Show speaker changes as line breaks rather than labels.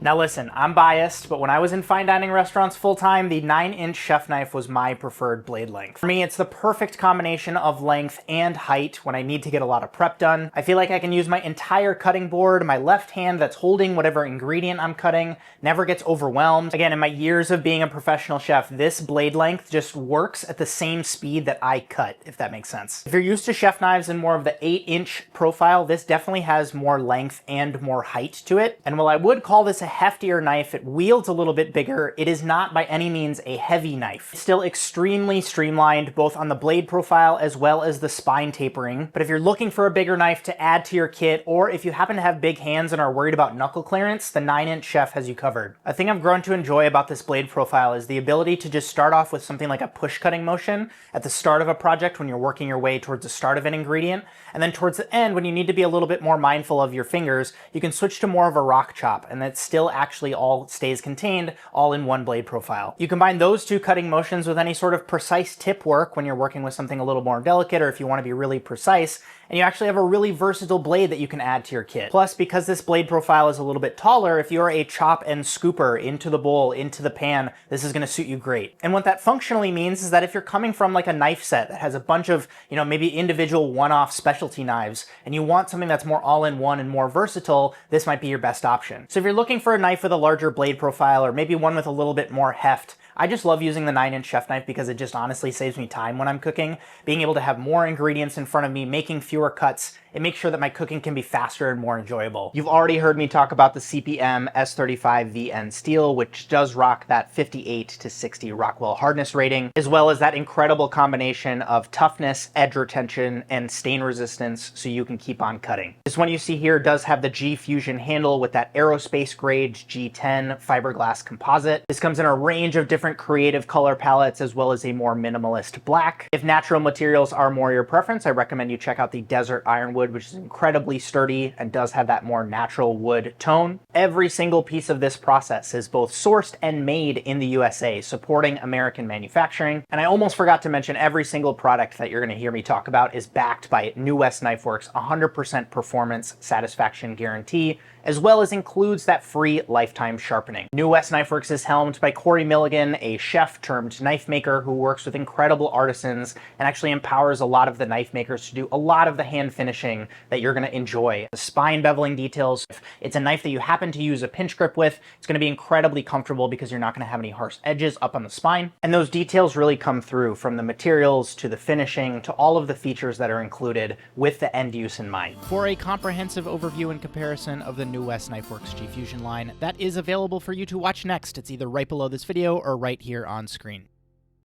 Now listen, I'm biased, but when I was in fine dining restaurants full-time, the 9-inch chef knife was my preferred blade length. For me, it's the perfect combination of length and height when I need to get a lot of prep done. I feel like I can use my entire cutting board, my left hand that's holding whatever ingredient I'm cutting, never gets overwhelmed. Again, in my years of being a professional chef, this blade length just works at the same speed that I cut, if that makes sense. If you're used to chef knives in more of the 8-inch profile, this definitely has more length and more height to it. And while I would call this a heftier knife, it wields a little bit bigger, it is not by any means a heavy knife. It's still extremely streamlined, both on the blade profile as well as the spine tapering. But if you're looking for a bigger knife to add to your kit, or if you happen to have big hands and are worried about knuckle clearance, the 9-inch chef has you covered. A thing I've grown to enjoy about this blade profile is the ability to just start off with something like a push cutting motion at the start of a project when you're working your way towards the start of an ingredient, and then towards the end when you need to be a little bit more mindful of your fingers, you can switch to more of a rock chop, and that's still actually all stays contained all in one blade profile. You combine those two cutting motions with any sort of precise tip work when you're working with something a little more delicate, or if you want to be really precise, and you actually have a really versatile blade that you can add to your kit. Plus, because this blade profile is a little bit taller, if you're a chop and scooper into the bowl, into the pan, this is going to suit you great. And what that functionally means is that if you're coming from like a knife set that has a bunch of, maybe individual one-off specialty knives, and you want something that's more all-in-one and more versatile, this might be your best option. So if you're looking for a knife with a larger blade profile, or maybe one with a little bit more heft, I just love using the 9-inch chef knife because it just honestly saves me time when I'm cooking. Being able to have more ingredients in front of me, making fewer cuts, it makes sure that my cooking can be faster and more enjoyable. You've already heard me talk about the CPM S35VN steel, which does rock that 58 to 60 Rockwell hardness rating, as well as that incredible combination of toughness, edge retention, and stain resistance so you can keep on cutting. This one you see here does have the G Fusion handle with that aerospace grade G10 fiberglass composite. This comes in a range of different creative color palettes as well as a more minimalist black. If natural materials are more your preference, I recommend you check out the Desert Ironwood, which is incredibly sturdy and does have that more natural wood tone. Every single piece of this process is both sourced and made in the USA, supporting American manufacturing. And I almost forgot to mention, every single product that you're going to hear me talk about is backed by New West KnifeWorks 100% performance satisfaction guarantee, as well as includes that free lifetime sharpening. New West KnifeWorks is helmed by Corey Milligan, a chef turned knife maker who works with incredible artisans and actually empowers a lot of the knife makers to do a lot of the hand finishing that you're going to enjoy. The spine beveling details, if it's a knife that you happen to use a pinch grip with, it's going to be incredibly comfortable because you're not going to have any harsh edges up on the spine. And those details really come through, from the materials to the finishing to all of the features that are included with the end use in mind. For a comprehensive overview and comparison of the New West KnifeWorks G Fusion line, that is available for you to watch next. It's either right below this video or right here on screen.